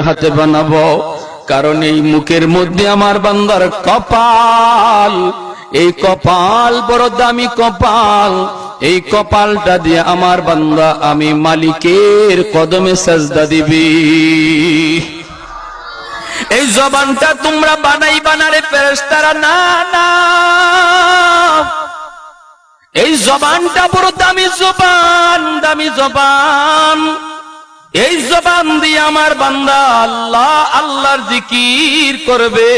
হাতে বানাবো, কারণ এই মুখের মধ্যে আমার বান্দার কপাল, এই কপাল বড় দামি কপাল। এই কপালটা দিয়ে আমার বান্দা আমি মালিকের কদমে সাজদা দিবি। এই জবানটা তোমরা বানাইবা না রে ফেরেশতারা, না না, এই জবানটা বড় দামি জবান, দামি জবান। এই জবান দিয়ে আমার বান্দা আল্লাহ আল্লাহর জিকির করবে।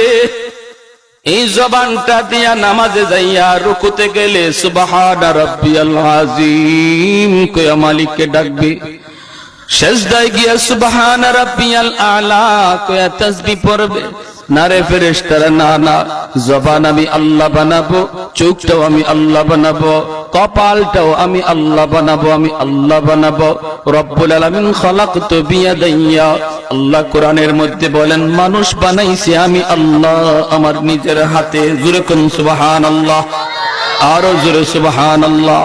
এই জবানটা দিয়া নামাজে যাইয়া রুকুতে গেলে সুবহানা রাব্বিয়াল আযীম কইয়া মালিককে ডাকবে, সিজদায় গিয়া সুবহানা রাব্বিয়াল আলা কইয়া তাসবিহ পড়বে। না রে ফেরেশতারা, না না, জবান আমি আল্লাহ বানাবো, চোখটাও আমি আল্লাহ বানাবো, কপালটাও আমি আল্লাহ বানাবো, আমি আল্লাহ বানাবো। রব্বুল আলামিন খালাকতু বিয়াদাইয়া, আল্লাহ কোরআনের মধ্যে বলেন মানুষ বানাইছি আমি আল্লাহ আমার নিজের হাতে। জোরে কোন সুবহানাল্লাহ, আরো জোরে সুবহানাল্লাহ।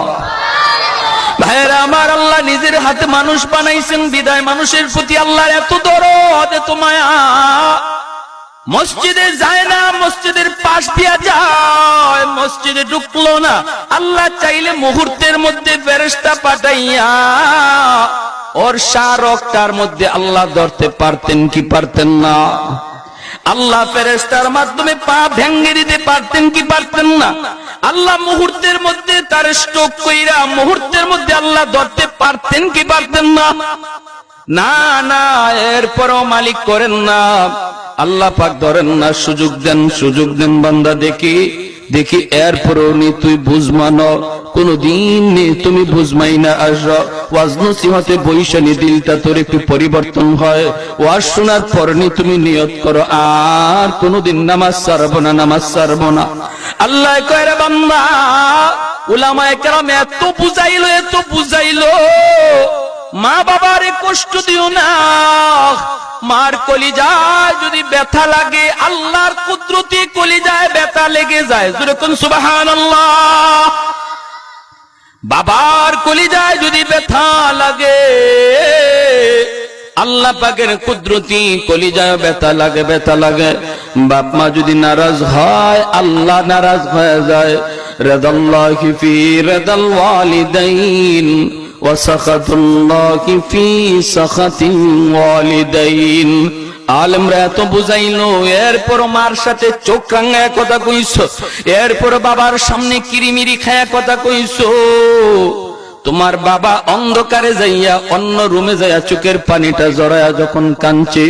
ভাইরা আমার, আল্লাহ নিজের হাতে মানুষ বানাইছেন বিদায় মানুষের প্রতি আল্লাহর এত দরদ, এত মায়া। মসজিদে যায় না, মসজিদের পাশ দিয়া যায়, মসজিদে ঢুকলো না, আল্লাহ চাইলে মুহূর্তের মধ্যে ফেরেশতা পাঠাইয়া ওর শারকটার মধ্যে আল্লাহ ধরতে পারতেন কি পারতেন না? আল্লাহ ফেরেশতার মাধ্যমে পা ভেঙে দিতে পারতেন কি পারতেন না? আল্লাহ মুহূর্তের মধ্যে তার স্ট্রোক কইরা মুহূর্তের মধ্যে আল্লাহ ধরতে পারতেন কি পারতেন না? না না, এরপরও মালিক করেন না, আল্লাহ পাক ধরেন না, সুযোগ দেন বান্দা দেখি দেখি। এরপরও নি তুই বুঝমানো, কোনদিন তুমি বুঝমাই না। আস ওয়াজ নসিহতে বৈশানী দিলটা তোর একটু পরিবর্তন হয়, ওয়াজ শোনার পর নি তুমি নিয়ত করো আর কোনদিন নামাজ ছাড়বো না, নামাজ ছাড়বো না। আল্লাহ কয় রে বান্দা, উলামায়ে কেরাম এত বুঝাইলো, মা বাবারে কষ্ট দিও না। মার কলিজায় যদি ব্যথা লাগে, আল্লাহর কুদরতি কলিজায় ব্যথা লেগে যায়। জোরে কোন সুবহানাল্লাহ। বাবার কলিজায় যদি ব্যথা লাগে, আল্লাহ পাকের কুদরতি কলিজায় ব্যথা লাগে। বাপ মা যদি নারাজ হয়, আল্লাহ নারাজ হয়ে যায়। রাদাল্লাহি ফি রাদাল ওয়ালিদাইন ওয়া সাখাতুল্লাহি ফি সাখাতিল ওয়ালিদাইন। আলেমরা এত বুঝাইলো, এরপর মার সাথে চোখ রাঙায় কথা কইছো, এরপর বাবার সামনে কিরিমিরি খায়া কথা কইছো। তোমার বাবা অন্ধকারে যাইয়া অন্য রুমে যাইয়া চোখের পানিটা জড়ায়া যখন কাঁদছে,